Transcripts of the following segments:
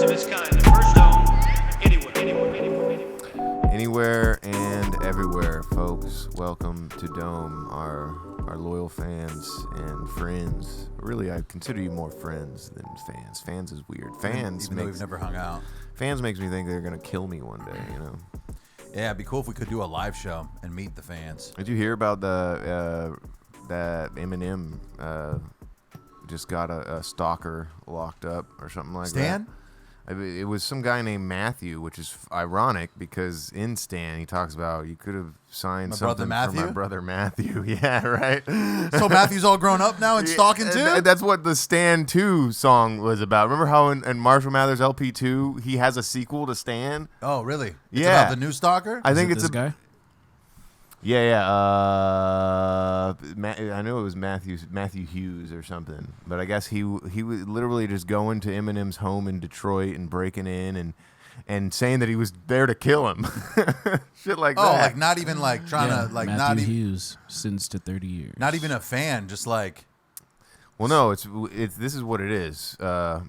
first of its kind, the first dome anywhere. Anywhere and everywhere, folks. Welcome to Dome, our loyal fans and friends. Really, I consider you more friends than fans. Fans is weird. Fans, even though we've never hung out. Fans makes me think they're gonna kill me one day. You know. Yeah, it'd be cool if we could do a live show and meet the fans. Did you hear about that Eminem just got a stalker locked up or something like Stan? that? It was some guy named Matthew, which is ironic because in Stan he talks about you could have signed something for my brother Matthew. Yeah, right. So Matthew's all grown up now and stalking too? That's what the Stan 2 song was about. Remember how in Marshall Mathers LP 2 he has a sequel to Stan? Oh, really? It's Yeah. about the new stalker? I think it's it's this guy. Yeah. I know it was Matthew Hughes or something, but I guess he was literally just going to Eminem's home in Detroit and breaking in and saying that he was there to kill him, shit like that. Oh, like not even like trying to like Matthew not even Hughes sentenced to 30 years. not even a fan, just like Well, no, it's this is what it is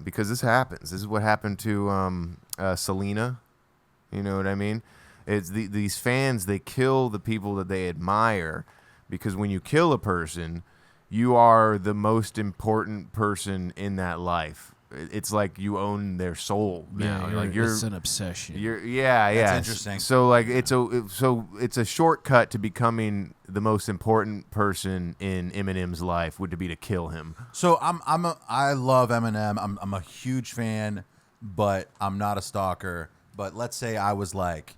because this happens. This is what happened to Selena. You know what I mean? It's these fans, they kill the people that they admire because when you kill a person, you are the most important person in that life. It's like you own their soul now. It's an obsession. That's interesting. So like it's a shortcut to becoming the most important person in Eminem's life would be to kill him. So I love Eminem. I'm a huge fan, but I'm not a stalker. But let's say I was like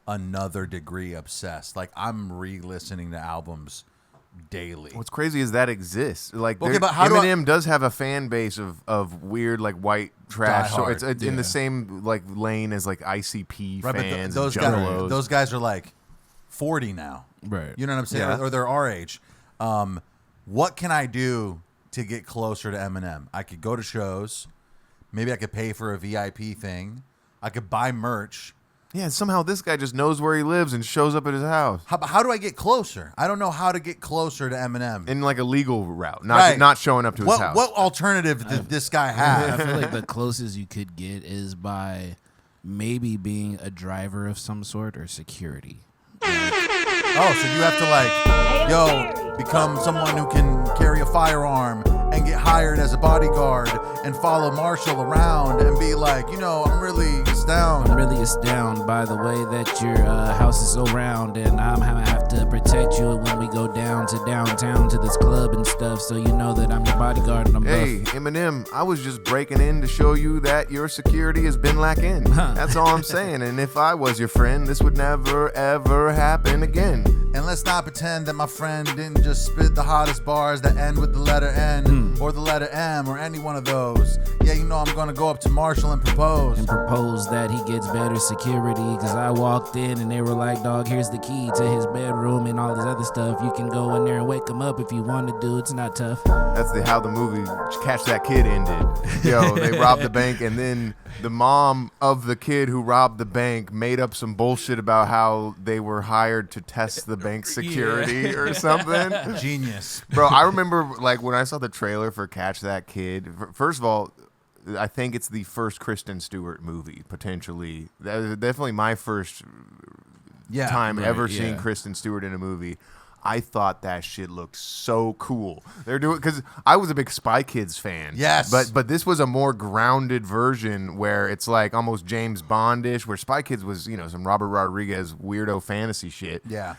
another degree obsessed. Like I'm re-listening to albums daily. What's crazy is that exists. Like Okay, but Eminem does have a fan base of weird like white trash. So it's in the same like lane as like ICP Right, fans. but those guys are like 40 now. Right. You know what I'm saying? Yeah. Or they're our age. What can I do to get closer to Eminem? I could go to shows. Maybe I could pay for a VIP thing. I could buy merch. Yeah, somehow this guy just knows where he lives and shows up at his house. How do I get closer? I don't know how to get closer to Eminem. In like a legal route, not showing up to his house. What alternative did this guy I have? feel like the closest you could get is by maybe being a driver of some sort or security. Oh, so you have to like, become someone who can carry a firearm and get hired as a bodyguard and follow Marshall around and be like, I'm really astounded. I'm really astounded by the way that your house is so round, and I'm gonna have to protect you when we go down to downtown to this club and stuff, so you know that I'm your bodyguard and I'm Hey, buff. Eminem, I was just breaking in to show you that your security has been lacking. That's all I'm saying. And if I was your friend, this would never, ever happen again. And let's not pretend that my friend didn't just spit the hottest bars that end with the letter N or the letter M or any one of those. Yeah, I'm gonna go up to Marshall and propose. And propose that he gets better security, because I walked in and they were like, dog, here's the key to his bedroom and all this other stuff. You can go in there and wake him up if you want to do. It's not tough. That's how the movie Catch That Kid ended. They robbed the bank, and then the mom of the kid who robbed the bank made up some bullshit about how they were hired to test the bank security or something. Genius. Bro, I remember like when I saw the trailer for Catch That Kid. First of all, I think it's the first Kristen Stewart movie, potentially. That was definitely my first time ever seeing Kristen Stewart in a movie. I thought that shit looked so cool. They're doing because I was a big Spy Kids fan. Yes, but this was a more grounded version where it's like almost James Bondish. Where Spy Kids was some Robert Rodriguez weirdo fantasy shit. Yeah.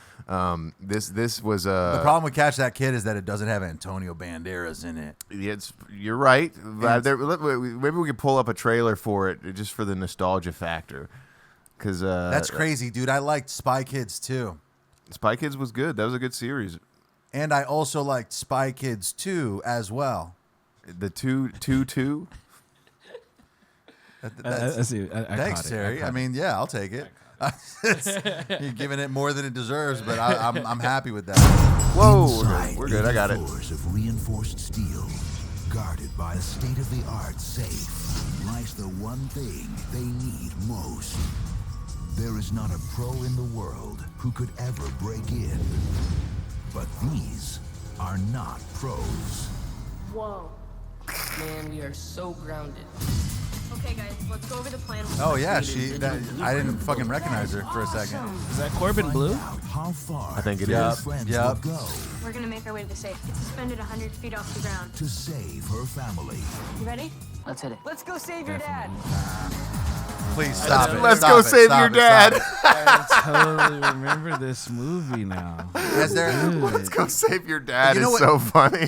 This was the problem with Catch That Kid is that it doesn't have Antonio Banderas in it. You're right. Maybe we could pull up a trailer for it just for the nostalgia factor. Because that's crazy, dude. I liked Spy Kids too. Spy Kids was good. That was a good series. And I also liked Spy Kids 2 as well. The 2-2? I see. Thanks, Terry. I mean, yeah, I'll take it. You're giving it more than it deserves, but I'm happy with that. Whoa, we're good. I got it. Floors of reinforced steel, guarded by a state-of-the-art safe, lies the one thing they need most. There is not a pro in the world who could ever break in. But these are not pros. Whoa. Man, we are so grounded. Okay, guys, let's go over the plan. Oh yeah, I didn't fucking recognize her for a second. Is that Corbin Blue? How far I think it Yep, is. friends yep. will go We're gonna make our way to the safe. It's suspended 100 feet off the ground. to save her family. You ready? Let's hit it. Let's go save your dad. Please stop it. Let's Stop go it, save stop your it, dad. stop I totally remember this movie now. it. Has there? Let's go save your dad. You know Is what- so funny.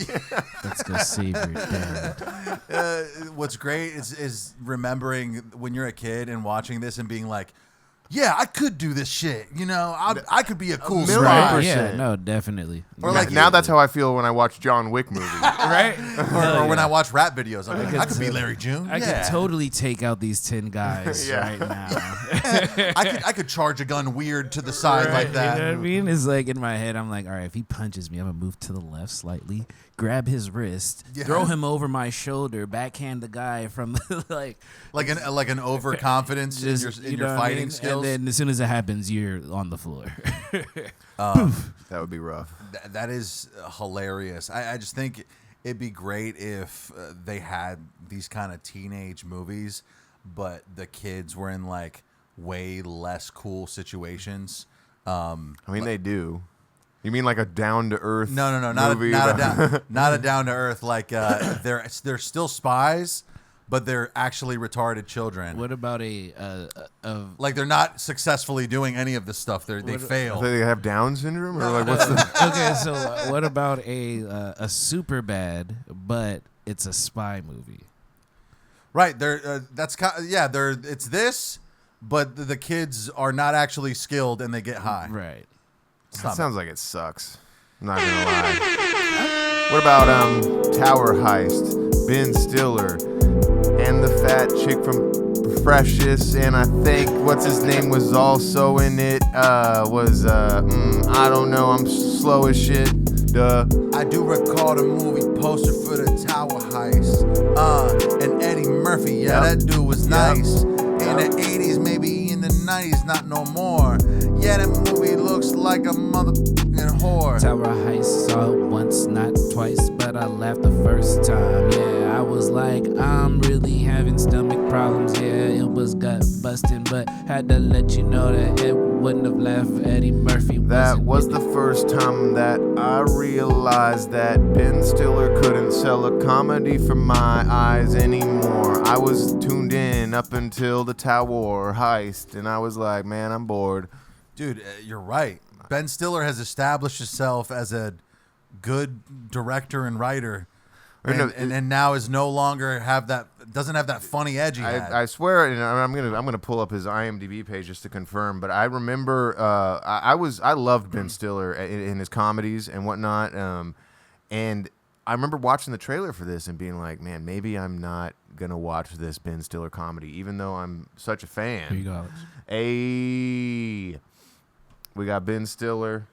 Let's go save your dad. What's great is remembering when you're a kid and watching this and being like, yeah, I could do this shit. You know, I could be a cool million spy. percent. Yeah, no, definitely. Or like now that's how I feel when I watch John Wick movies. right? or when I watch rap videos, I'm like, I could be Larry June. I Yeah. could totally take out these 10 guys Yeah. right now. I could charge a gun weird to the side like that. You know what I mean? It's like in my head, I'm like, all right, if he punches me, I'm gonna move to the left slightly, grab his wrist, Yeah. throw him over my shoulder, backhand the guy from the, like an overconfidence in just, your, you know what I fighting mean? skills. And then as soon as it happens, you're on the floor. That would be rough. That is hilarious. I just think it'd be great if they had these kind of teenage movies, but the kids were in like way less cool situations. I mean, they do. You mean like a down to earth? No, movie not a down to earth. Like they're still spies, but they're actually retarded children. What about Like they're not successfully doing any of this stuff. They Do fail. they have Down syndrome or like what's the? okay? So what about a super bad, but it's a spy movie? Right. They're it's this, but the kids are not actually skilled and they get high. Right. That sounds like it sucks. I'm not gonna lie. What about Tower Heist, Ben Stiller, and the fat chick from Precious, and I think what's his name was also in it. I don't know. I'm slow as shit. Duh. I do recall the movie poster for the Tower Heist. And Eddie Murphy, yeah, Yep. that dude was Yep. nice. In the 80s, maybe in the 90s, not no more. Yeah, that movie looks like a motherfucking whore. Tower Heist, saw it once, not twice, but I laughed the first time. Yeah, I was like, I'm really having stomach problems. Yeah, it was gut busting, but had to let you know that it wouldn't have left Eddie Murphy. That wasn't was in the it. first time that I realized that Ben Stiller couldn't sell a comedy for my eyes anymore. I was tuned in up until the Tower Heist, and I was like, man, I'm bored. Dude, you're right. Ben Stiller has established himself as a good director and writer. And now is no longer doesn't have that funny edge he had. I swear, and I'm gonna pull up his IMDb page just to confirm. But I remember, I loved Ben Stiller in his comedies and whatnot. And I remember watching the trailer for this and being like, man, maybe I'm not gonna watch this Ben Stiller comedy, even though I'm such a fan. Here you go, Alex. Hey, we got Ben Stiller.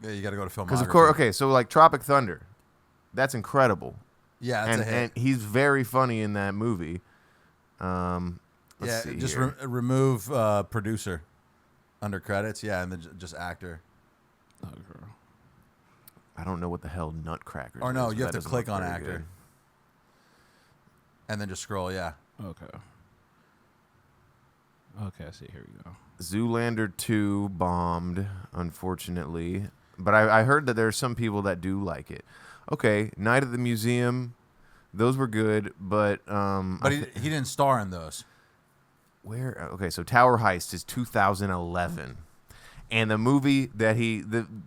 Yeah, you got to go to filmography. Because of course, okay, so like Tropic Thunder, that's incredible. Yeah, that's a hit. And he's very funny in that movie. Let's Yeah, see just here. remove producer under credits. Yeah, and then just actor. I don't know what the hell Nutcracker. Or no, is, you but have that to doesn't click look on very actor. good. And then just scroll. Yeah. Okay. Okay, I see. Here we go. Zoolander 2 bombed, unfortunately. But I heard that there's some people that do like it. Okay, Night at the Museum, those were good, but But he didn't star in those. where? Okay, so Tower Heist is 2011, and the movie that he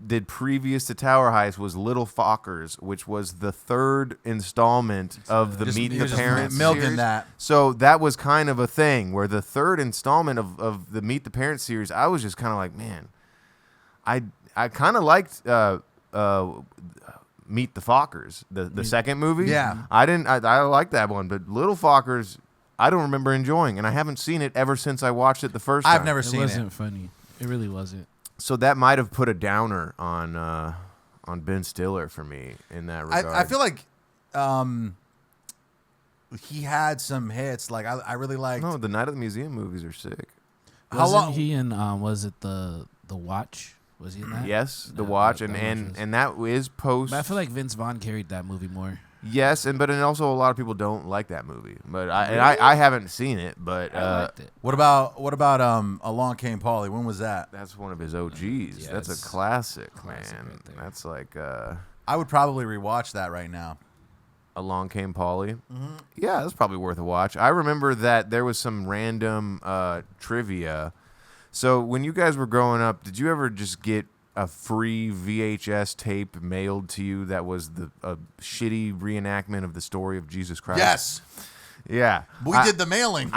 did previous to Tower Heist was Little Fockers, which was the third installment of the Meet he the was just Parents milking series. that. So that was kind of a thing where the third installment of the Meet the Parents series, I was just kind of like, man, I kind of liked Meet the Fockers, the second movie. Yeah. I liked that one, but Little Fockers, I don't remember enjoying, and I haven't seen it ever since I watched it the first time. I've never It seen wasn't it. funny. It really wasn't. So that might have put a downer on Ben Stiller for me in that regard. I feel like he had some hits. Like I really liked. No, the Night at the Museum movies are sick. How Wasn't long? he in? Was it the Watch? Was he in that? Yes, The Yeah, Watch, that and was- that is post. But I feel like Vince Vaughn carried that movie more. Yes, but also a lot of people don't like that movie. But I haven't seen it, but I liked it. What about Along Came Polly? When was that? that's one of his OGs. That's Yes. a classic, Classic man. right there. That's like I would probably rewatch that right now. Along Came Polly. Yeah, that's probably worth a watch. I remember that there was some random trivia. So when you guys were growing up, did you ever just get a free VHS tape mailed to you that was a shitty reenactment of the story of Jesus Christ? Yes, Yeah. we did the mailing.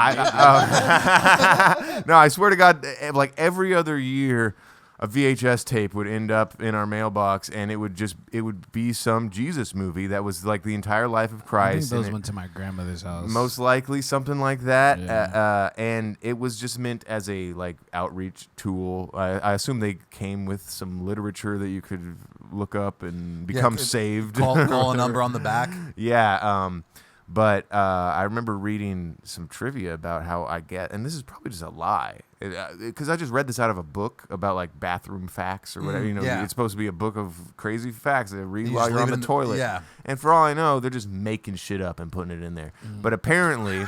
No, I swear to God, like every other year, a VHS tape would end up in our mailbox, and it would be some Jesus movie that was like the entire life of I think Christ. those and went to my grandmother's house. most likely something like that. Yeah. And it was just meant as a like outreach tool. I assume they came with some literature that you could look up and become saved. Call a number on the back. Yeah. But I remember reading some trivia about how and this is probably just a lie, because I just read this out of a book about like bathroom facts or whatever. yeah. It's supposed to be a book of crazy facts that read You while just you're on leave the it in the- toilet. yeah. And for all I know, they're just making shit up and putting it in there. But apparently,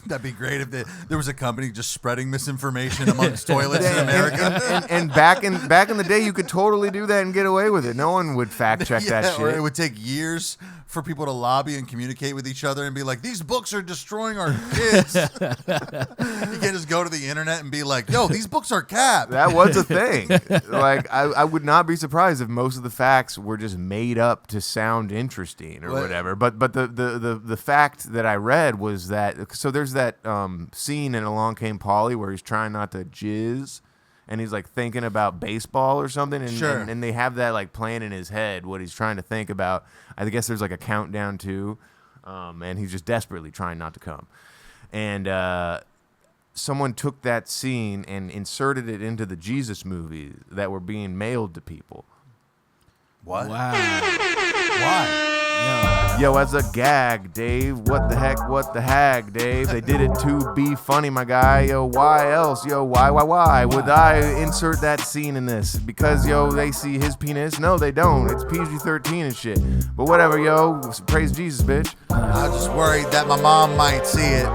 That'd be great if there was a company just spreading misinformation amongst toilets in America. and back in the day, you could totally do that and get away with it. No one would fact check that Or shit. it would take years for people to lobby and communicate with each other and be like, these books are destroying our kids. You can't just go to the internet and be like, yo, these books are cap. That was a thing. Like I would not be surprised if most of the facts were just made up to sound interesting or What? whatever. But the fact that I read was that so there's that scene in Along Came Polly where he's trying not to jizz and he's like thinking about baseball or something and, Sure. and they have that like plan in his head what he's trying to think about. I guess there's like a countdown too, and he's just desperately trying not to come. And someone took that scene and inserted it into the Jesus movies that were being mailed to people. What? Wow. Why? Yo, as a gag, Dave. What the heck? What the hag, Dave? They did it to be funny, my guy. Yo, why else? Yo, why would I insert that scene in this? Because, yo, they see his penis? No, they don't. It's PG-13 and shit. But whatever, yo. Praise Jesus, bitch. I'm just worried that my mom might see it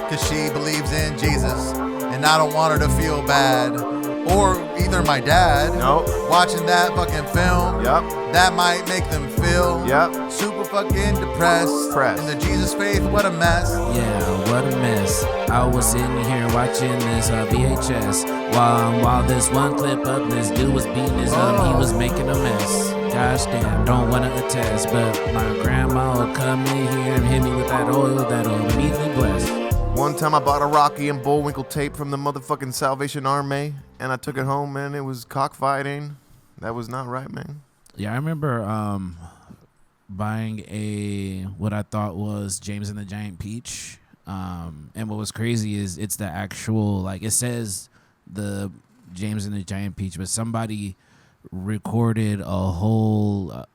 because she believes in Jesus and I don't want her to feel bad. Or either my dad Nope. watching that fucking film. Yup. That might make them feel Yup. super fucking depressed. Depressed. In the Jesus faith, what a mess. Yeah, what a mess. I was sitting here watching this VHS while this one clip up, this dude was beating his up. He was making a mess. Gosh damn, don't wanna attest, but my grandma would come in here and hit me with that oil that'll immediately bless. One time I bought a Rocky and Bullwinkle tape from the motherfucking Salvation Army, and I took it home, man. It was cockfighting. That was not right, man. Yeah, I remember buying what I thought was James and the Giant Peach. And what was crazy is it's the actual, like, it says the James and the Giant Peach, but somebody recorded a whole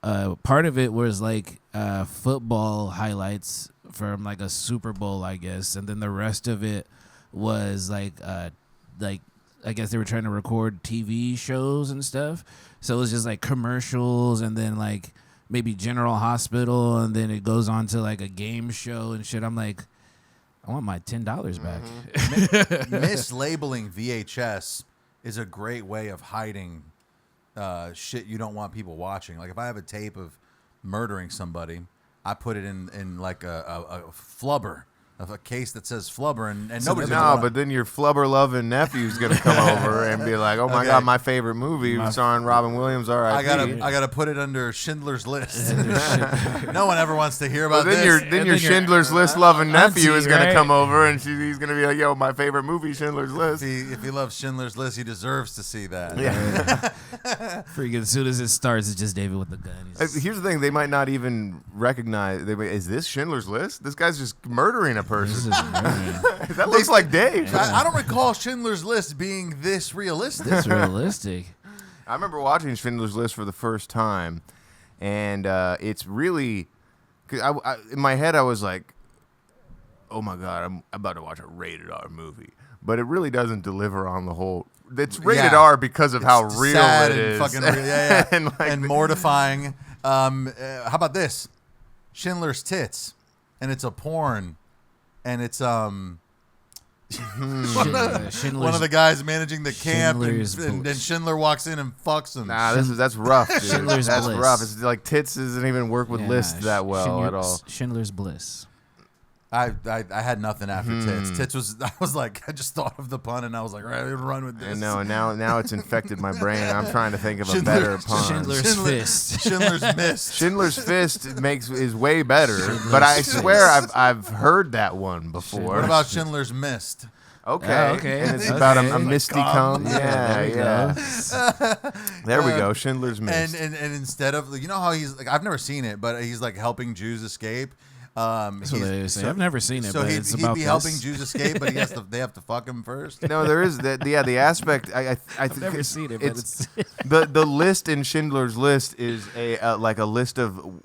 part of it was like football highlights from like a Super Bowl, I guess, and then the rest of it was like I guess they were trying to record TV shows and stuff. So it was just like commercials and then like maybe General Hospital, and then it goes on to like a game show and shit. I'm like, I want my $10 back. Mislabeling VHS is a great way of hiding shit you don't want people watching. Like if I have a tape of murdering somebody, I put it in like a flubber, of a case that says flubber, and nobody's No, gonna but then your flubber-loving nephew's gonna come over and be like, "Oh my Okay. God, my favorite movie starring Robin Williams." All right, I gotta put it under Schindler's List. No one ever wants to hear about Then this. your Schindler's List loving nephew auntie, is gonna right? come over and he's gonna be like, "Yo, my favorite movie, Schindler's List." If he loves Schindler's List, he deserves to see that. Freaking as soon as it starts, it's just David with the gun. He's just- Here's the thing: they might not even recognize. Is this Schindler's List? This guy's just murdering a this person. is murdering. That looks like Dave. I don't recall Schindler's List being this realistic. It's realistic. I remember watching Schindler's List for the first time, and it's really, cause in my head I was like, "Oh my God, I'm about to watch a rated R movie," but it really doesn't deliver on the whole. It's rated Yeah. R because of how It's real sad it and is, fucking real. Yeah. and, like, and mortifying. How about this? Schindler's Tits, and it's a porn, and it's Schindler's, one of the guys managing the camp, and Bliss. Schindler walks in and fucks him. Nah, that's rough, dude. Schindler's That's Bliss. rough. It's like tits doesn't even work with lists that well at all. Schindler's Bliss. I had nothing after tits. Tits was I was like I just thought of the pun and I was like right, run with this. And now it's infected my brain. I'm trying to think of a better pun. Schindler's Fist. Schindler's Mist. Schindler's Fist is way better, but I swear I've heard that one before. What about Schindler's Mist? Okay. Okay. And it's Okay. about a misty cum. There we Yeah. go. There we go. Schindler's Mist. And instead of how he's like I've never seen it, but he's like helping Jews escape. That's what they say. I've never seen it, So but he'd it's about be this. helping Jews escape, but they have to fuck him first. No, there is that. Yeah, the aspect. I've never seen it, but it's the list in Schindler's List is like a list of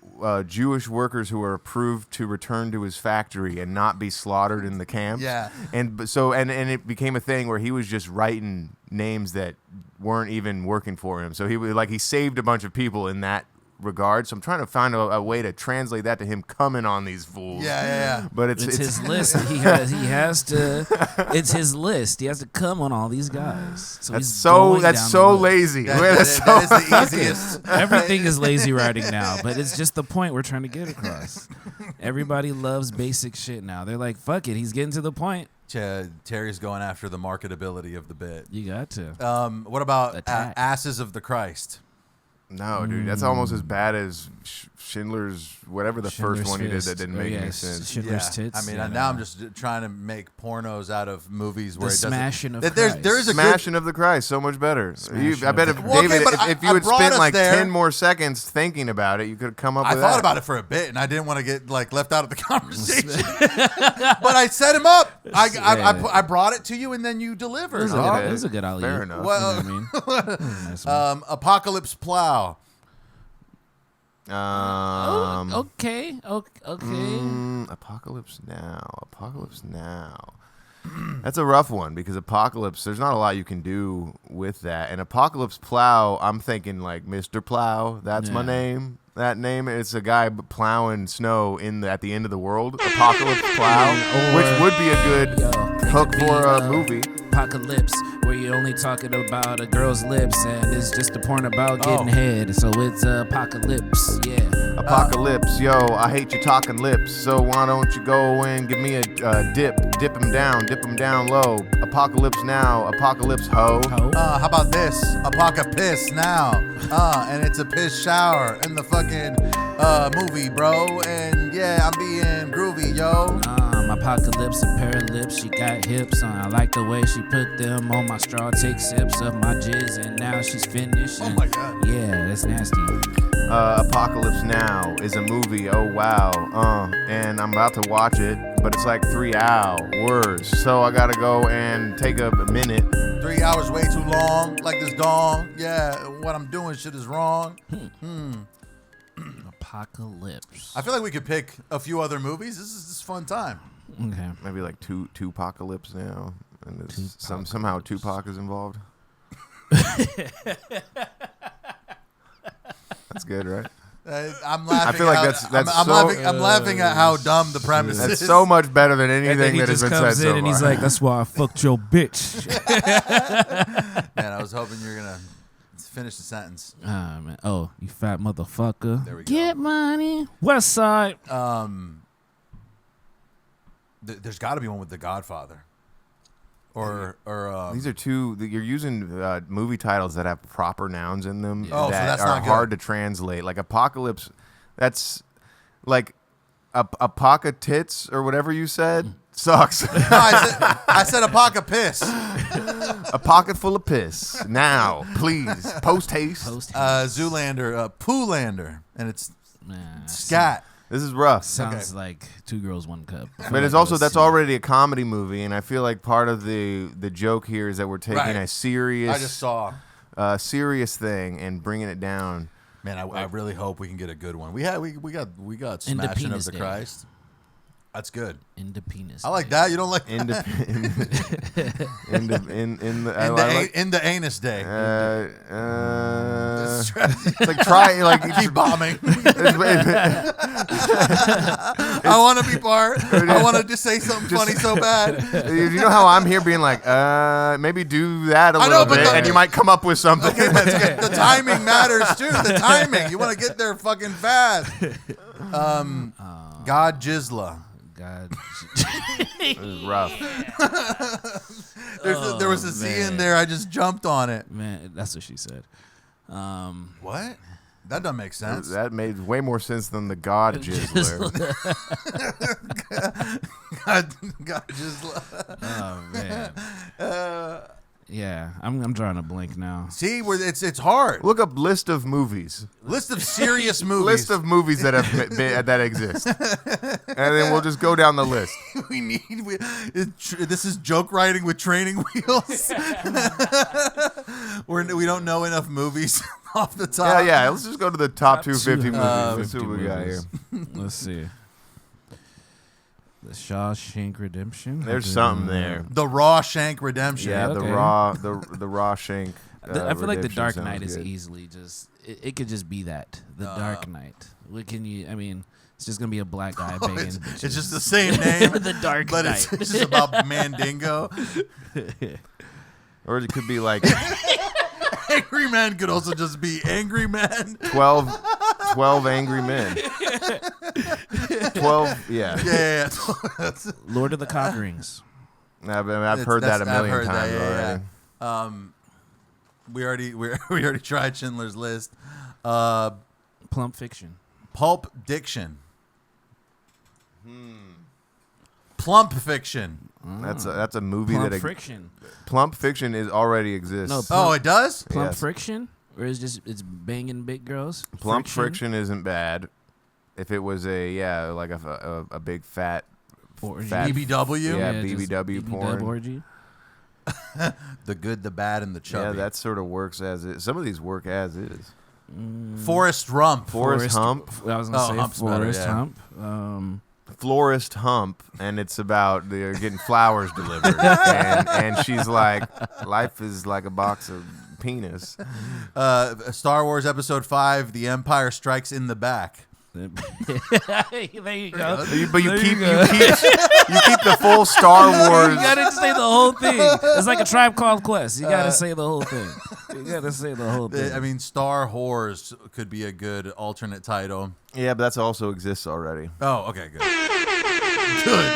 Jewish workers who are approved to return to his factory and not be slaughtered in the camps. Yeah. And it became a thing where he was just writing names that weren't even working for him. So he saved a bunch of people in that regard. So I'm trying to find a way to translate that to him coming on these fools. Yeah. But it's his list. He has to. It's his list. He has to come on all these guys. So that's he's so going that's down so the list. lazy. That is the easiest. Everything is lazy writing now, but it's just the point we're trying to get across. Everybody loves basic shit now. They're like, fuck it. He's getting to the point. Terry's going after the marketability of the bit. You got to. What about Attack. Asses of the Christ? No, dude, that's almost as bad as Schindler's whatever the Schindler's first one he did Fist. that didn't Oh, make yeah, any sense. Schindler's Tits. I mean, yeah, now no. I'm just trying to make pornos out of movies where The it doesn't. Smashing of There is Christ. a Smashing of the Christ, so much better. Smashing I bet of if the Well, okay, David, but if you I had brought spent us like there. 10 more seconds thinking about it, you could come up I with thought that. about it for a bit, and I didn't want to get left out of the conversation. But I set him up. I brought it to you, and then you It delivered. was, Okay. it was a good alley. Fair enough. Well, You know what I mean? Nice one. Apocalypse Plow. Okay. Apocalypse Now. That's a rough one because Apocalypse, there's not a lot you can do with that. And Apocalypse Plow, I'm thinking like Mr. Plow. That's my Yeah. name. That name, it's a guy plowing snow at the end of the world. Apocalypse Plow, which would be a good hook for a movie. Apocalypse, where you're only talking about a girl's lips, and it's just a porn about getting head. So it's apocalypse, yeah. Apocalypse, yo, I hate you talking lips. So why don't you go and give me a dip him down low. Apocalypse Now, Apocalypse Ho. How about this? Apocalypse Now. And it's a piss shower in the fucking movie, bro. And yeah, I'm being groovy, yo. Apocalypse, a pair of lips, she got hips. I like the way she put them on my straw, take sips of my jizz, and now she's finished. Oh my God. Yeah, that's nasty. Apocalypse Now is a movie, oh wow, and I'm about to watch it, but it's like 3 hours, so I gotta go and take a minute. 3 hours way too long, like this dong. Yeah, what I'm doing shit is wrong. Apocalypse. I feel like we could pick a few other movies. This is just fun time. Okay. Maybe like two Apocalypse Now, and there's somehow Tupac is involved. That's good, right? I'm laughing. I feel like at that's I'm so- laughing at how dumb the premise That's is. so much better than And then anything he that has just been comes said in so and he's far. like, "That's why I fucked your bitch." Man, I was hoping you were gonna finish the sentence. Ah, man. Oh, you fat motherfucker. There we go. Get money. West Side. There's got to be one with The Godfather, or These are two. You're using movie titles that have proper nouns in them Oh, so that that's are not good. hard to translate. Like Apocalypse, that's like Apoca Tits or whatever you said. Sucks. No, I said Apocalypse. A pocket full of piss. Now, please, post haste. Zoolander, Poolander, and it's Man, scat. This is rough. sounds like Two Girls, One Cup. I feel But like it's it also was- that's already a comedy movie, and I feel like part of the joke here is that we're taking Right. a serious, I just saw. serious thing and bringing it down. Man, I really hope we can get a good one. We got Smashing of Independence the Day. Christ. That's good. In the penis. I like that. You don't like in the in the anus day. It's like try like Keep bombing. I want to be part. I want to just say something funny so bad. You know how I'm here being like, maybe do that a little bit, and you might come up with something. Okay, that's good. The timing matters too. The timing. You want to get there fucking fast. God Jizla. God. It was rough. There was a Z in there. I just jumped on it. Man, that's what she said. What? That doesn't make sense. That made way more sense than the God Jizzler. God Jizla. Oh man. Yeah, I'm drawing a blank now. See, where it's hard. Look up list of movies. List of serious movies. List of movies that have that exist, and then we'll just go down the list. This is joke writing with training wheels. We don't know enough movies off the top. Yeah. Let's just go to the top 250 movies. Let's see what we got here. Let's see. The Shawshank Redemption. There's something there. The Rawshank Redemption. Yeah, okay. the Rawshank. I feel like the Redemption Dark sounds Knight is good. easily just. It could just be that. The Dark Knight. What can you? I mean, it's just gonna be a black guy begging. It's just the same name. The Dark but Knight. it's just about Mandingo. Or it could be like Angry Man could also just be Angry Man. 12 Angry Men. 12, yeah. Yeah. Lord of the Cock Rings. I've heard that a million times already. We already tried Schindler's List. Plump Fiction. Pulp Diction. Plump Fiction. That's a movie Plump that Friction. Plump Fiction already exists. No, Oh, it does? Plump Yes. Friction? Or is it's banging big girls? Plump Friction isn't bad. If it was like a big fat Orgy. BBW? Yeah, just BBW porn. orgy. The Good, the Bad, and the Yeah, Chubby. that sort of works as is. Some of these work as is. Forrest Rump. Forrest Hump. I was gonna say Hump's better, Forrest yeah. Hump. Florist Hump, and it's about they're getting flowers delivered, and she's like, life is like a box of penis. Star Wars Episode 5, The Empire Strikes in the Back. There you go. But you keep the full Star Wars. You gotta say the whole thing. It's like a Tribe Called Quest. You gotta say the whole thing. You gotta say the whole thing. I mean, Star Whores could be a good alternate title. Yeah, but that also exists already. Oh, okay, good. Good.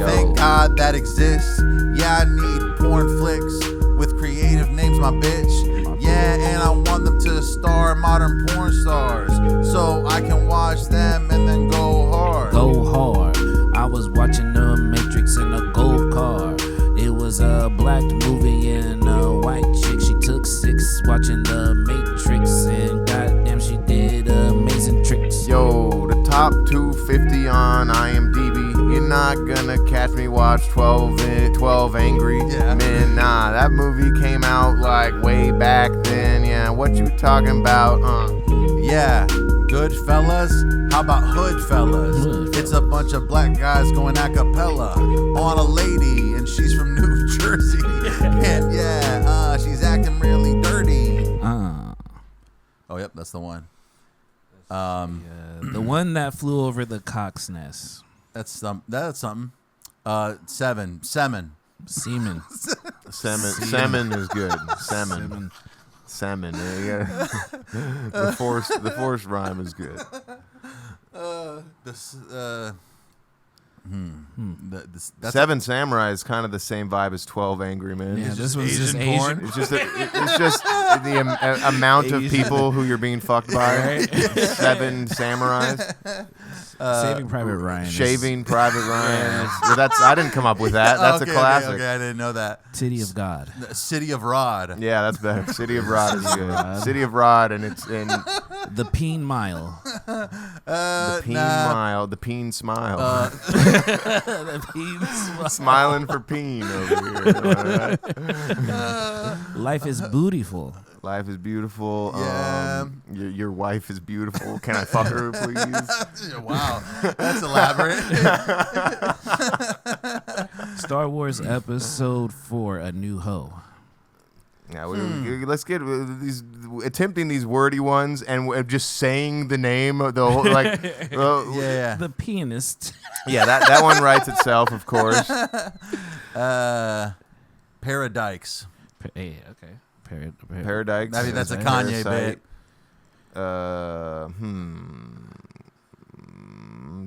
Thank God that exists. Yeah, I need porn flicks with creative names, my bitch. Yeah, and I want them to star modern porn stars so I can watch them and then go hard. Go hard. I was watching The Matrix in a gold car. It was a black movie and a white chick. She took 6 watching The Matrix, and goddamn, she did amazing tricks. Yo, the top 250 on IMDb. You're not gonna catch me watch 12 Angry Men. Nah, that movie came out like way back then. Yeah, what you talking about? Yeah, Goodfellas. How about Hoodfellas? It's a bunch of black guys going a cappella on a lady, and she's from New Jersey. And she's acting really dirty. Oh, yep, that's the one. The one that flew over the cock's nest. That's something. 7. Semen. Semen. Salmon is good. Salmon. Yeah, you gotta- the forced rhyme is good. Seven Samurai is kind of the same vibe as 12 Angry Men. Yeah, It's this just, one's just Asian porn? Asian. it's just the amount of people who you're being fucked by. Right? 7 Samurais. Saving Private Ryan. is Shaving Private Ryan. I didn't come up with that. That's Okay, a classic. Okay, I didn't know that. City of God. City of Rod. Yeah, that's better. City of Rod is good. City of Rod, and it's in The Peen Mile. the Peen Mile, the Peen Smile. The Peen Smile. Smiling for Peen over here. Life is Bootyful. Life is beautiful. Yeah. Your wife is beautiful. Can I fuck her, please? Wow, that's elaborate. Star Wars Episode 4: A New Ho. Yeah, let's get attempting these wordy ones and just saying the name of the whole Yeah. The pianist. Yeah, that one writes itself, of course. Parodies. Hey, okay. Paradise. I mean, that's a Kanye bit.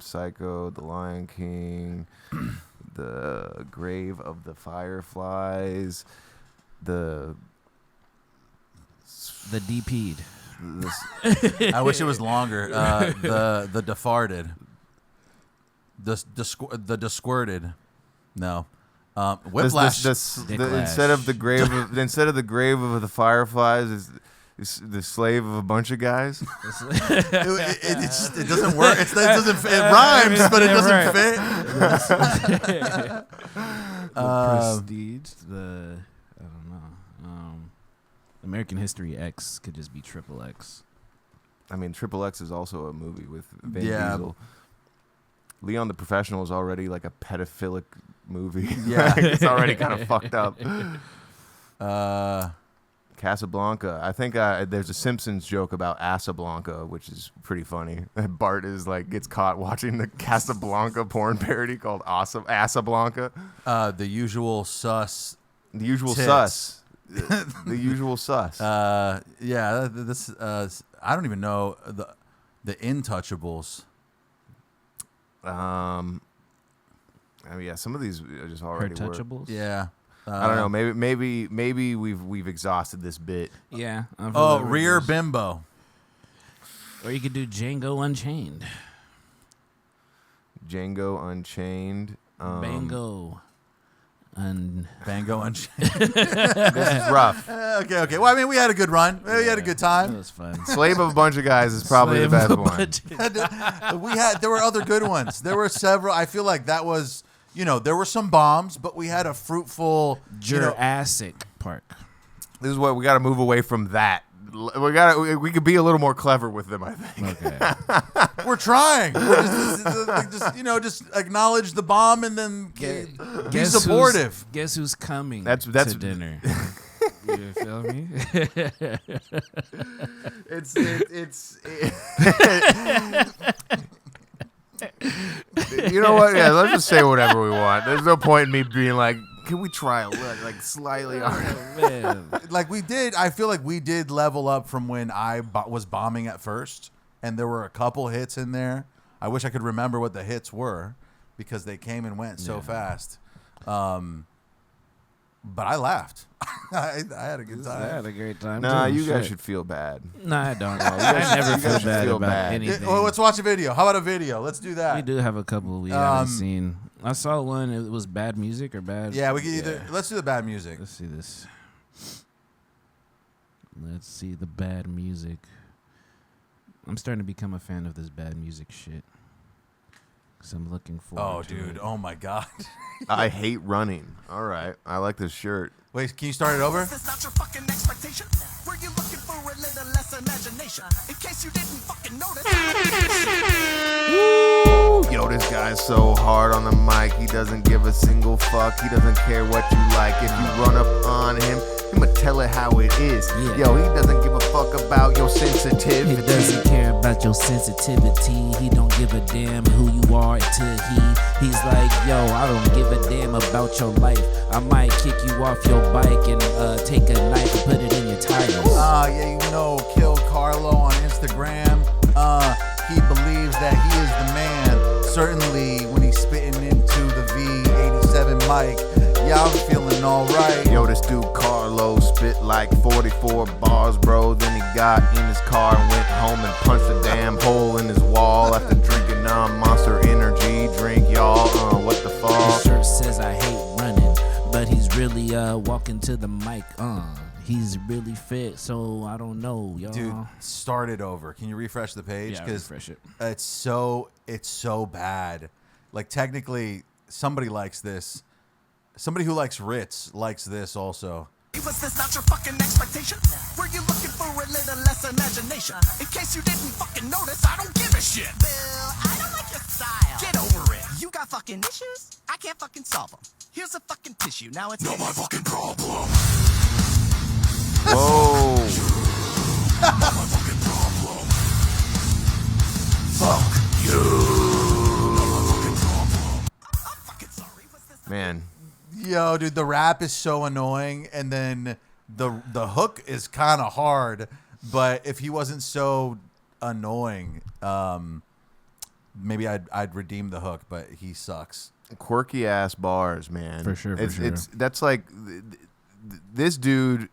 Psycho, The Lion King, The Grave of the Fireflies, the DP'd. I wish it was longer. The defarted. The desquirted. No. Whiplash. Instead of the grave of the Fireflies is the slave of a bunch of guys. It doesn't work. It doesn't fit. It rhymes, but it doesn't fit. Prestige. I don't know. American History X could just be Triple X. I mean, Triple X is also a movie with Vin Yeah. Diesel. Leon the Professional is already like a pedophilic movie. Yeah. It's already kind of fucked up. Casablanca. I think there's a Simpsons joke about Asablanca, which is pretty funny. Bart is gets caught watching the Casablanca porn parody called Asablanca. The Usual Sus. The Usual Tits. Sus. The Usual Sus. Yeah. This. I don't even know the Intouchables. I mean, yeah, some of these just already work. Touchables. Yeah. I don't know. Maybe we've exhausted this bit. Yeah. Rear Bimbo. Or you could do Django Unchained. Django Unchained. Bango. Bango Unchained. This is rough. Okay. Well, I mean, we had a good run. We had a good That time. was fun. Slave of a Bunch of Guys is probably the best one. There were other good ones. There were several. I feel like that was, there were some bombs, but we had a fruitful Jurassic Park. This is what we got to move away from that. We could be a little more clever with them, I think. Okay. We're trying. We're just acknowledge the bomb and then be supportive. Guess who's coming That's to dinner? You feel me? You know what? Yeah, let's just say whatever we want. There's no point in me being like, can we try slightly harder? Man. We did. I feel like we did level up from when I was bombing at first, and there were a couple hits in there. I wish I could remember what the hits were because they came and went so fast. But I laughed. I had a good time. I had a great time. Nah, too. you guys Shit. should feel bad. Nah, I don't. I never feel should bad feel about bad. anything. Well, let's watch a video. How about a video? Let's do that. We do have a couple we haven't seen. I saw one. It was bad music or bad. Yeah, we can either. Let's do the bad music. Let's see this. Let's see the bad music. I'm starting to become a fan of this bad music shit. So I'm looking forward to dude. it. Oh, my God. I hate running. All right. I like this shirt. Wait, can you start it over? That's not your fucking expectation. Were you looking for a little less imagination? In case you didn't fucking notice. Yo, this guy's so hard on the mic. He doesn't give a single fuck. He doesn't care what you like. If you run up on him, I'ma tell it how it is. Yeah. Yo, he doesn't give a fuck about your He sensitivity. doesn't care about your sensitivity. He don't give a damn who you are until he's like, yo, I don't give a damn about your life. I might kick you off your bike and take a knife and put it in your tires. Kill Carlo on Instagram. He believes that he is the man. Certainly when he's spitting into the V87 mic. Yeah, I'm feeling alright. Yo, this dude Carlo spit like 44 bars, bro. Then he got in his car and went home and punched a damn hole in his wall after drinking Monster Energy drink, y'all. What the His fuck? shirt says I hate running, but he's really walking to the mic. He's really fit, so I don't know, y'all. Dude, start it over. Can you refresh the page? Yeah, refresh it. It's so bad. Like, technically, somebody likes this. Somebody who likes Ritz likes this also. He was this not your fucking expectation? Were you looking for a little less imagination? In case you didn't fucking notice, I don't give a shit. Bill, I don't like your style. Get over it. You got fucking issues? I can't fucking solve them. Here's a fucking tissue. Now it's not my fucking problem. Whoa. Not my fucking problem. Fuck you. Not my fucking problem. I'm fucking sorry. What's this? Man. Yo, dude, the rap is so annoying, and then the hook is kind of hard. But if he wasn't so annoying, maybe I'd redeem the hook. But he sucks. Quirky ass bars, man. For sure, That's like this dude.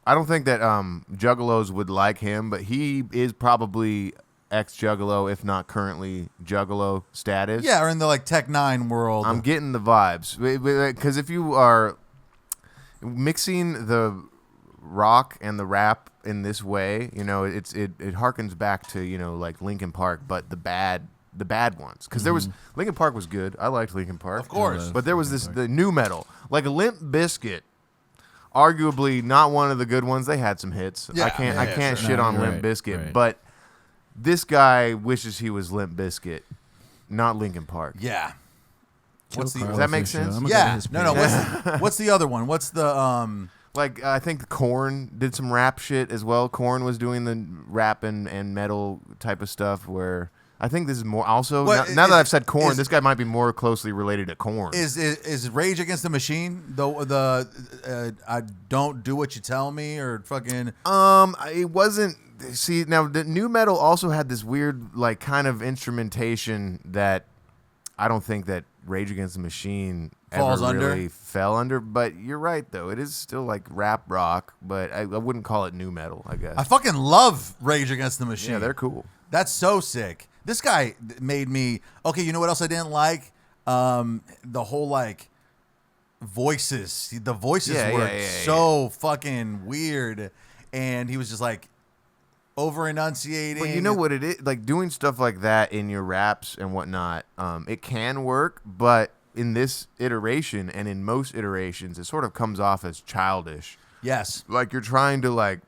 I don't think that juggalos would like him, but he is probably ex-juggalo, if not currently juggalo status. Yeah, or in the like Tech 9 world. I'm getting the vibes because if you are mixing the rock and the rap in this way, you know, it harkens back to, you know, like Linkin Park, but the bad ones. Because there was Linkin Park was good. I liked Linkin Park, Of course. but there was the new metal, like a Limp Bizkit. Arguably not one of the good ones. They had some hits. Yeah, I can't sure. shit on Right, Limp Bizkit, right. but this guy wishes he was Limp Bizkit, not Linkin Park. Yeah. What's the Does that make sense? Yeah. No. What's the other one? What's the Like I think Korn did some rap shit as well. Korn was doing the rap and metal type of stuff. Where I think this is more also now that I've said Korn, this guy might be more closely related to Korn. Is Rage Against the Machine the I don't do what you tell me or fucking It wasn't. See, now the new metal also had this weird like kind of instrumentation that I don't think that Rage Against the Machine Falls ever under? really fell under. But you're right though; it is still like rap rock, but I wouldn't call it new metal. I guess. I fucking love Rage Against the Machine. Yeah, they're cool. That's so sick. This guy made me okay. You know what else I didn't like? The whole like voices. The voices were so fucking weird, and he was just like over enunciating. But you know what it is? Like doing stuff like that in your raps and whatnot, it can work, but in this iteration and in most iterations, it sort of comes off as childish. Yes. Like you're trying to like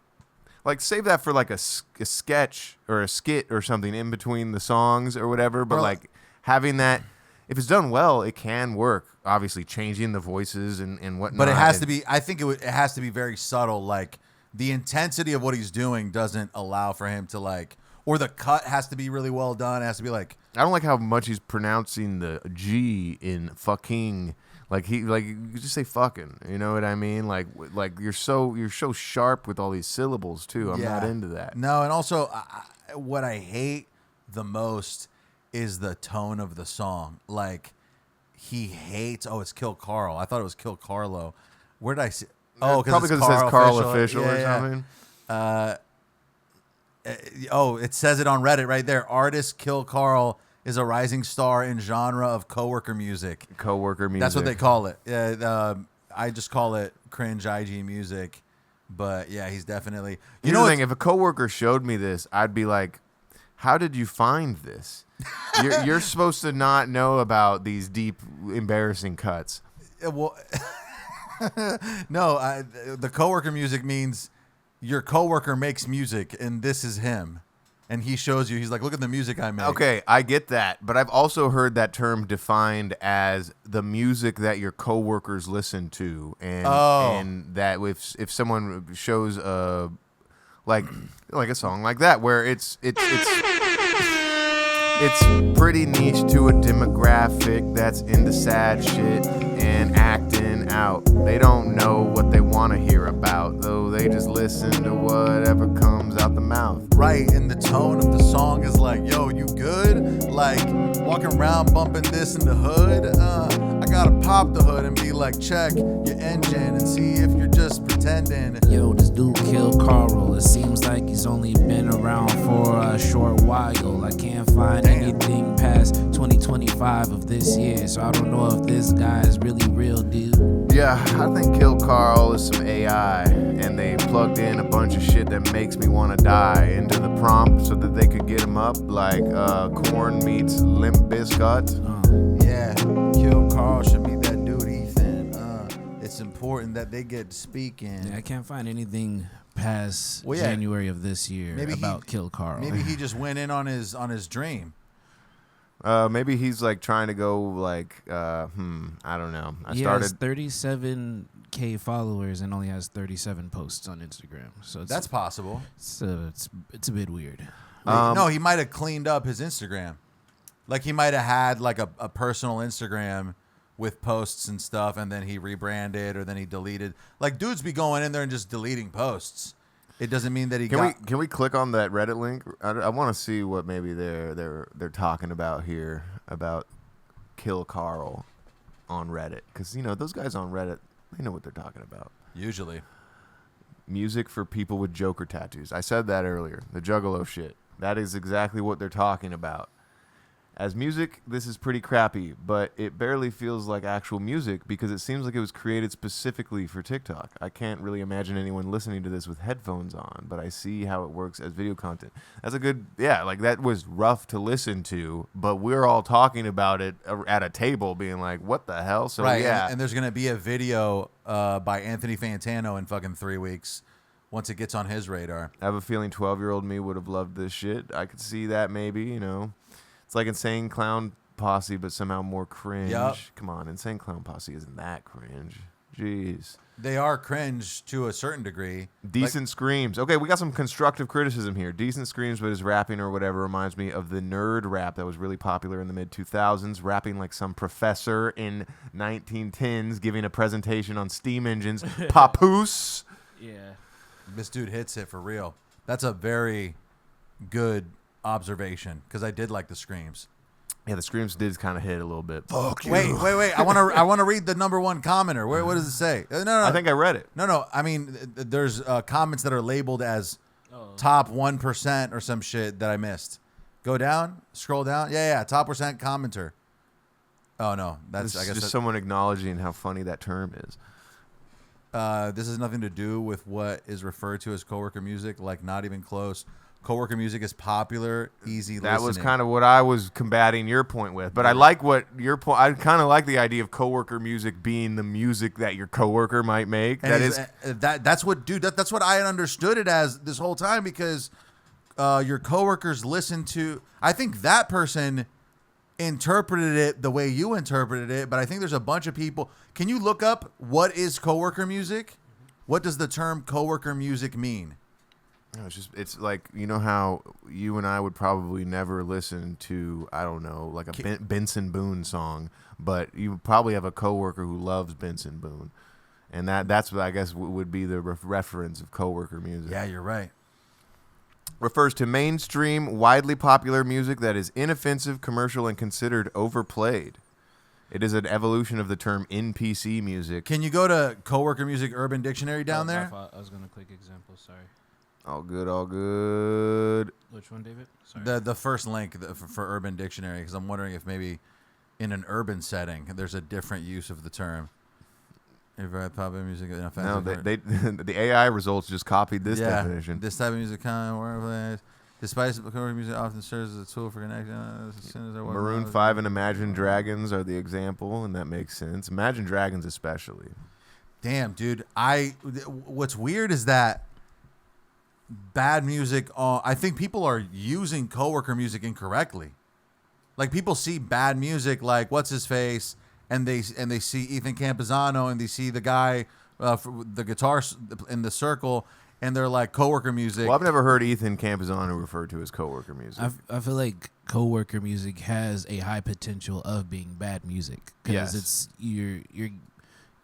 save that for like a sketch or a skit or something in between the songs or whatever. But like having that, if it's done well, it can work. Obviously, changing the voices and whatnot. But it has to be. I think it has to be very subtle. Like the intensity of what he's doing doesn't allow for him to like, or the cut has to be really well done. It has to be like. I don't like how much he's pronouncing the G in fucking. Like you just say fucking, you know what I mean? Like you're so sharp with all these syllables too. I'm not into that. No, and also what I hate the most is the tone of the song. Like he hates. Oh, it's Kill Carl. I thought it was Kill Carlo. Where did I see? Oh, probably because it says Carl Official or something. It says it on Reddit right there. Artist Kill Carl is a rising star in genre of coworker music. Coworker music. That's what they call it. I just call it cringe IG music. But yeah, he's definitely. You know the thing, if a coworker showed me this, I'd be like, "How did you find this? You're supposed to not know about these deep, embarrassing cuts." Well, no. The coworker music means your coworker makes music, and this is him. And he shows you, he's like, look at the music I make. Okay, I get that. But I've also heard that term defined as the music that your coworkers listen to. And that if someone shows like a song like that, where it's pretty niche to a demographic that's into sad shit and acting out. They don't know what they want to hear about, though they just listen to whatever comes out the mouth. Right, and the tone of the song is like, yo, you good? Like, walking around bumping this in the hood? I gotta pop the hood and be like, check your engine and see if you're just pretending. Yo, this dude killed Carl. It seems like he's only been around for a short while. I can't find anything past 2025 of this year, so I don't know if this guy is really real, dude. Yeah, I think Kill Carl is some AI, and they plugged in a bunch of shit that makes me want to die into the prompt so that they could get him up, like Korn meets Limp Bizkit. Yeah, Kill Carl should be that dude Ethan. It's important that they get speaking. Yeah, I can't find anything past Well, yeah. January of this year about Kill Carl. Maybe he just went in on his dream. Maybe he's like trying to go like, I don't know. He has 37K followers and only has 37 posts on Instagram. So That's possible. it's a bit weird. No, he might have cleaned up his Instagram. Like he might have had like a personal Instagram with posts and stuff, and then he rebranded or then he deleted. Like dudes be going in there and just deleting posts. It doesn't mean that he Can we click on that Reddit link? I want to see what maybe they're talking about here about Kill Carl on Reddit, because you know those guys on Reddit, they know what they're talking about. usually. Music for people with Joker tattoos. I said that earlier. The Juggalo shit. That is exactly what they're talking about. As music, this is pretty crappy, but it barely feels like actual music because it seems like it was created specifically for TikTok. I can't really imagine anyone listening to this with headphones on, but I see how it works as video content. That's a good, like that was rough to listen to, but we're all talking about it at a table being like, what the hell? So Right, yeah. and there's going to be a video by Anthony Fantano in fucking 3 weeks once it gets on his radar. I have a feeling 12-year-old me would have loved this shit. I could see that maybe, you know. It's like Insane Clown Posse, but somehow more cringe. Yep. Come on, Insane Clown Posse isn't that cringe. Jeez. They are cringe to a certain degree. Decent screams. Okay, we got some constructive criticism here. Decent screams, but his rapping or whatever reminds me of the nerd rap that was really popular in the mid-2000s, rapping like some professor in 1910s giving a presentation on steam engines. Papoose. Yeah. This dude hits it for real. That's a very good observation because I did like the screams. Yeah, the screams did kind of hit a little bit. Fuck you. Wait. I want to read the number one commenter. What does it say? No. I think I read it. No. I mean, there's comments that are labeled as top 1% or some shit that I missed. Go down, scroll down. Yeah. Top % commenter. Oh no, that's This I guess just someone acknowledging how funny that term is. this has nothing to do with what is referred to as coworker music. Like not even close. Coworker music is popular, easy listening. That was kind of what I was combating your point with. But I like what your point. I kind of like the idea of coworker music being the music that your coworker might make. And that's what, dude. That's what I understood it as this whole time because your coworkers listen to. I think that person interpreted it the way you interpreted it, but I think there's a bunch of people. Can you look up what is coworker music? What does the term coworker music mean? No, it's like, you know how you and I would probably never listen to, I don't know, like a Benson Boone song, but you probably have a coworker who loves Benson Boone, and that's what I guess would be the reference of coworker music. Yeah, you're right. Refers to mainstream, widely popular music that is inoffensive, commercial, and considered overplayed. It is an evolution of the term NPC music. Can you go to coworker music Urban Dictionary down there? I was going to click example, sorry. All good, all good. Which one, David? Sorry. The first link for Urban Dictionary, because I'm wondering if maybe in an urban setting there's a different use of the term. Popular music, No, the AI results just copied this definition. This type of music, despite coworker music, often serves as a tool for connection. Maroon 5 and Imagine Dragons are the example, and that makes sense. Imagine Dragons especially. Damn, dude. What's weird is that bad music. I think people are using coworker music incorrectly. Like people see bad music, like what's his face, and they see Ethan Campizano, and they see the guy, the guitar in the circle, and they're like coworker music. Well, I've never heard Ethan Campizano referred to as coworker music. I feel like coworker music has a high potential of being bad music because it's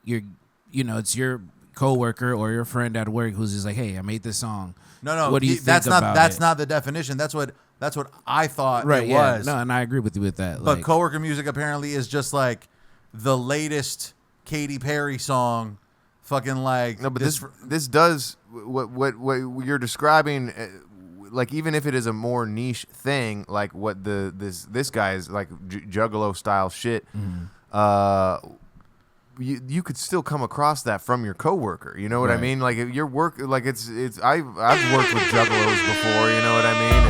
it's your coworker or your friend at work who's just like, hey, I made this song. No. What do you think that's about not that's it? not the definition. That's what I thought Right, it yeah. was. No, and I agree with you with that. But Like, coworker music apparently is just like the latest Katy Perry song. Fucking like No, but this does what you're describing. Like even if it is a more niche thing, like what this guy's like Juggalo style shit. Mm-hmm. You could still come across that from your coworker. You know what I mean? Like your work, like it's I've worked with juggalos before. You know what I mean?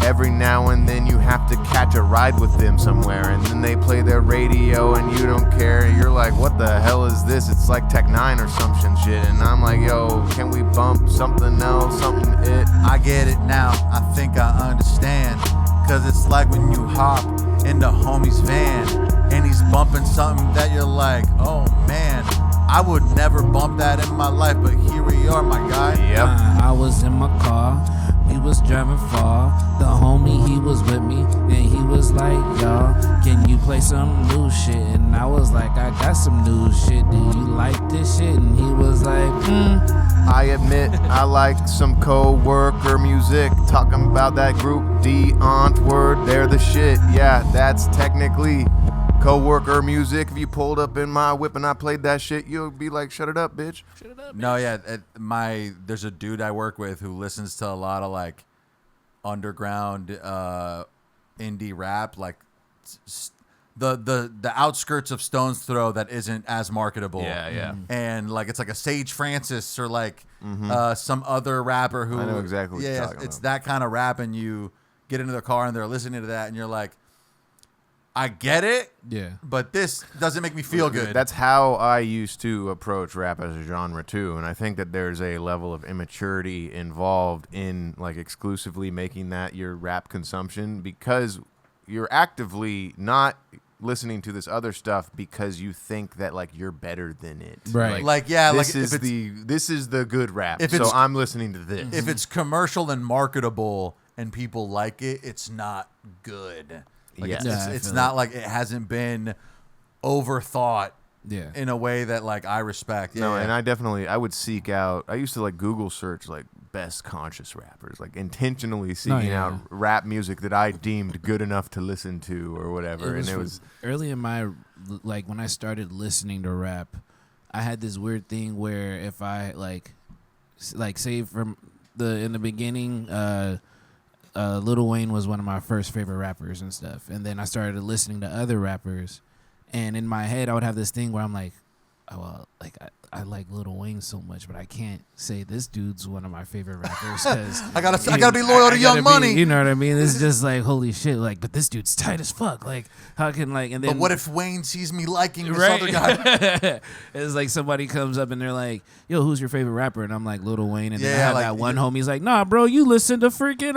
every now and then you have to catch a ride with them somewhere, and then they play their radio and you don't care. You're like, what the hell is this? It's like Tech 9 or some shit. And I'm like, yo, can we bump something else, something it? I get it now, I think I understand. Cause it's like when you hop in the homie's van and he's bumping something that you're like, oh man, I would never bump that in my life, but here we are, my guy. Yep. I was in my car, we was driving far. The homie, he was with me, and he was like, y'all, can you play some new shit? And I was like, I got some new shit, do you like this shit? And he was like, I admit I like some co-worker music. Talking about that group D Antwoord, they're the shit. Yeah, that's technically co-worker music. If you pulled up in my whip and I played that shit, you'll be like, shut it up, bitch. shut it up. No, yeah, there's a dude I work with who listens to a lot of like underground indie rap, like the outskirts of Stone's Throw that isn't as marketable. Yeah. And like it's like a Sage Francis or like some other rapper who I know exactly what you're talking it's about. that kind of rap, and you get into the car and they're listening to that and you're like, I get it, Yeah. but this doesn't make me feel good. That's how I used to approach rap as a genre too, and I think that there's a level of immaturity involved in like exclusively making that your rap consumption, because you're actively not listening to this other stuff because you think that like you're better than it. Right. Like, yeah, this like is this is the good rap. if So it's- I'm listening to this. if it's commercial and marketable and people like it, it's not good. Like Yes. Yeah, I it's feel not like it hasn't been overthought Yeah. in a way that like I respect. No, and I would seek out. I used to like Google search like best conscious rappers, like intentionally seeking yeah. out rap music that I deemed good enough to listen to or whatever. And it was early in my, like when I started listening to rap, I had this weird thing where if I like say from in the beginning, Lil Wayne was one of my first favorite rappers and stuff, and then I started listening to other rappers, and in my head I would have this thing where I'm like, oh well, like I like Lil Wayne so much, but I can't say this dude's one of my favorite rappers because I gotta be loyal to Young Money. You know what I mean? It's just like holy shit, like, but this dude's tight as fuck. Like, how can like and then But what if Wayne sees me liking this right? other guy? It's like somebody comes up and they're like, "Yo, who's your favorite rapper?" And I'm like, Lil Wayne. And then I Yeah, have like, that one homie's like, "Nah, bro, you listen to freaking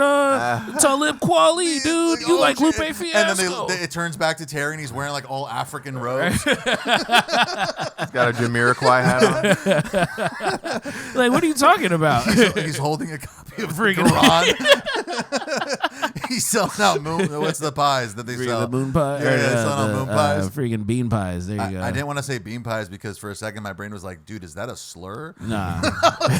Talib Kweli, dude. You Oh, like Lupe shit. Fiasco." And then it turns back to Terry, and he's wearing like all African robes. got a Jamiroquai hat on. Like, what are you talking about? He's holding a copy of the Freaking- Quran. He's selling out what's the pies that they sell? The moon pie, Yeah, yeah, selling out moon pies. freaking bean pies. There you go. I didn't want to say bean pies because for a second my brain was like, dude, is that a slur? Nah,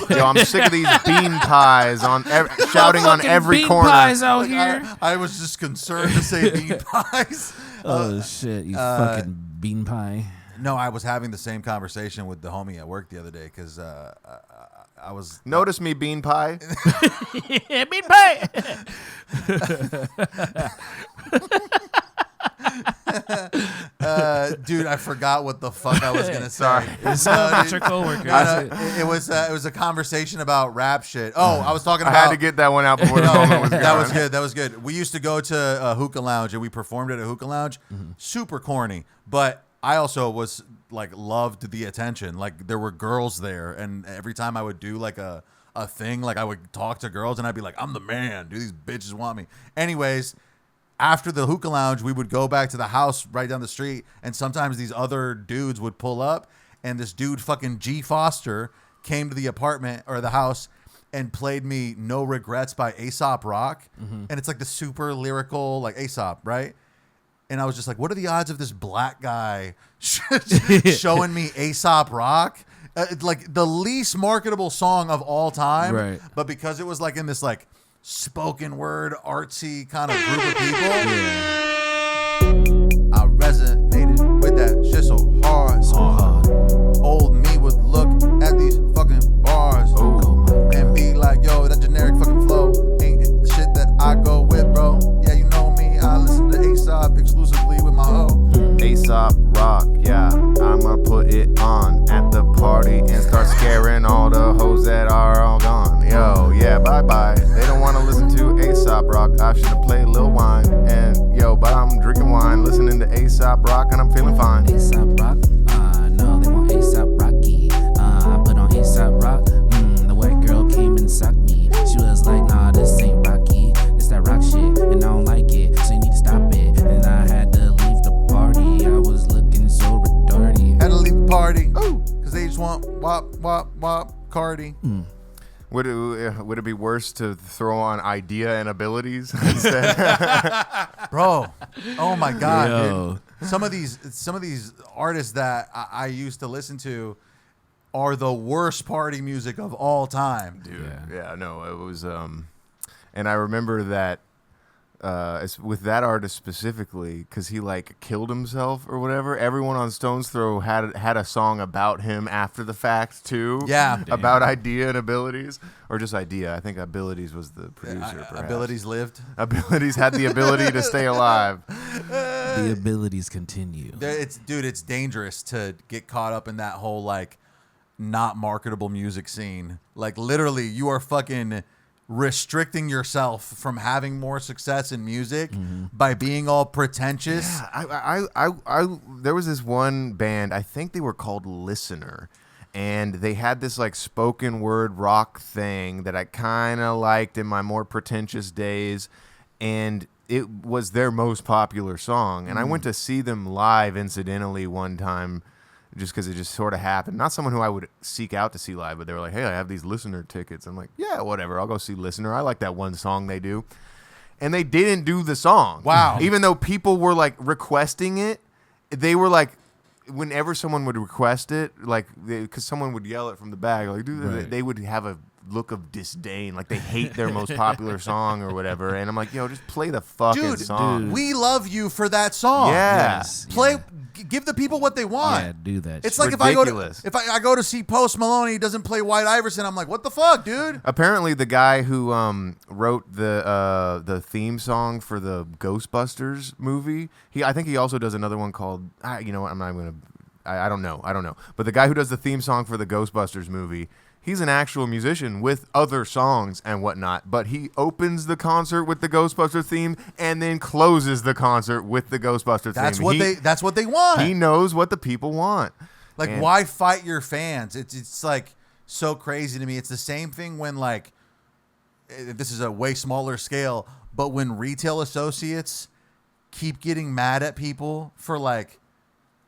Yo, I'm sick of these bean pies shouting on Fucking every bean corner. pies out here. I was just concerned to say bean pies. Oh shit, you fucking bean pie. No, I was having the same conversation with the homie at work the other day because I was Notice me, bean pie. Yeah, bean pie. dude, I forgot what the fuck I was gonna say. Sorry. It's about your coworker. It was a conversation about rap shit. Oh, I was talking I about. had to get that one out before the moment was gone. That was good. That was good. We used to go to a hookah lounge and we performed at a hookah lounge. Super corny, but I also was like loved the attention. Like there were girls there, and every time I would do like a thing, like I would talk to girls, and I'd be like, "I'm the man, dude. These bitches want me." Anyways, after the hookah lounge, we would go back to the house right down the street, and sometimes these other dudes would pull up, and this dude, fucking G Foster, came to the apartment or the house and played me "No Regrets" by Aesop Rock, and it's like the super lyrical, like Aesop, right? And I was just like, what are the odds of this black guy showing me Aesop Rock? It's like the least marketable song of all time. Right. But because it was like in this like spoken word, artsy kind of group of people, I resonated with that shit so hard. Old me would look at these fucking bars and be like, yo, that generic fucking flow ain't the shit that I go with, bro. Yeah, you know me, I listen to Aesop exclusively with my hoe. Aesop Rock, yeah. I'ma put it on at the party and start scaring all the hoes that are all gone. Yo, yeah, bye bye. They don't want to listen to Aesop Rock. I should have wop, wop, Cardi. Would it be worse to throw on idea and abilities instead? Bro, oh my God, Yo. dude. Some of these artists that I used to listen to are the worst party music of all time. Dude, yeah, no, it was, and I remember that, with that artist specifically, because he like killed himself or whatever. Everyone on Stone's Throw had a song about him after the fact too. Yeah. about idea and abilities, or just idea. I think abilities was the producer. Perhaps. Abilities lived. Abilities had the ability to stay alive. The abilities continue. It's dangerous to get caught up in that whole like not marketable music scene. Like literally, you are fucking restricting yourself from having more success in music by being all pretentious. Yeah, I there was this one band, I think they were called Listener, and they had this like spoken word rock thing that I kind of liked in my more pretentious days, and it was their most popular song. And I went to see them live incidentally one time, just because it just sort of happened. Not someone who I would seek out to see live, but they were like, hey, I have these Listener tickets. I'm like, yeah, whatever. I'll go see Listener. I like that one song they do. And they didn't do the song. Wow. Even though people were like requesting it, they were like, whenever someone would request it, like, because someone would yell it from the back, like, dude, Right. they would have a look of disdain, like they hate their most popular song or whatever. And I'm like, yo, just play the fucking song. We love you for that song. Yeah. Yes. Play, give the people what they want. Yeah, do that. It's shit. like ridiculous. if I go to see Post Malone, he doesn't play White Iverson. I'm like, what the fuck, dude? Apparently, the guy who wrote the theme song for the Ghostbusters movie, I think he also does another one called, you know what, I'm not gonna, I don't know. But the guy who does the theme song for the Ghostbusters movie, he's an actual musician with other songs and whatnot, but he opens the concert with the Ghostbuster theme and then closes the concert with the Ghostbuster That's theme. what they want. He knows what the people want. Like, And- why fight your fans? It's like so crazy to me. It's the same thing when like, this is a way smaller scale, but when retail associates keep getting mad at people for like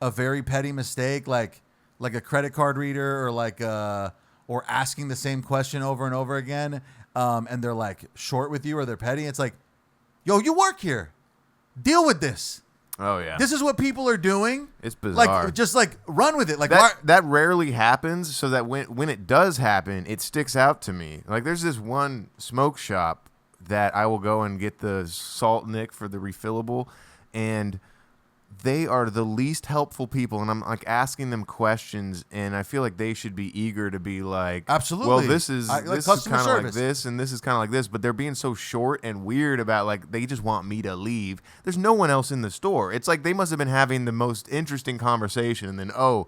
a very petty mistake, like a credit card reader or like or asking the same question over and over again, and they're like short with you or they're petty. It's like, yo, you work here, deal with this. Oh yeah, This is what people are doing. It's bizarre. Like, just like run with it. Like, why? that rarely happens, so that when it does happen, it sticks out to me. Like there's this one smoke shop that I will go and get the salt nick for the refillable, and they are the least helpful people, and I'm like asking them questions, and I feel like they should be eager to be like, Absolutely. well, this is Like this is customer kind of like service. this, and this is kind of like this, but they're being so short and weird about like they just want me to leave. There's no one else in the store. It's like they must have been having the most interesting conversation, and then a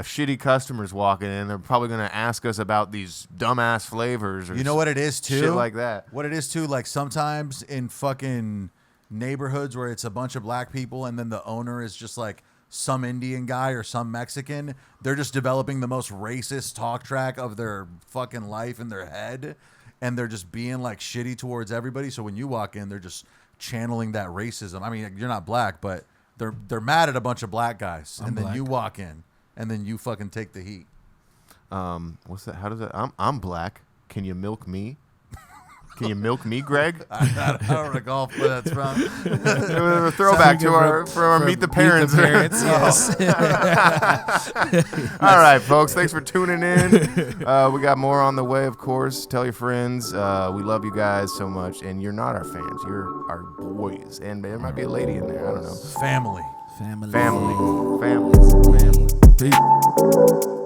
shitty customer's walking in, they're probably gonna ask us about these dumbass flavors, or You know what it is too? shit like that. What it is too, like sometimes in fucking neighborhoods where it's a bunch of black people and then the owner is just like some Indian guy or some Mexican, they're just developing the most racist talk track of their fucking life in their head, and they're just being like shitty towards everybody. So when you walk in, they're just channeling that racism. I mean, you're not black, but they're mad at a bunch of black guys, and then black. you walk in and then you fucking take the heat. What's that? How does that? I'm black. Can you milk me? Can you milk me, Greg? I don't recall where that's from. It was a throwback to our Meet the Parents. Yes. All right, folks. Thanks for tuning in. We got more on the way, of course. Tell your friends. We love you guys so much. And you're not our fans. You're our boys. And there might be a lady in there. I don't know. Family. Family. Family. Family. Peace.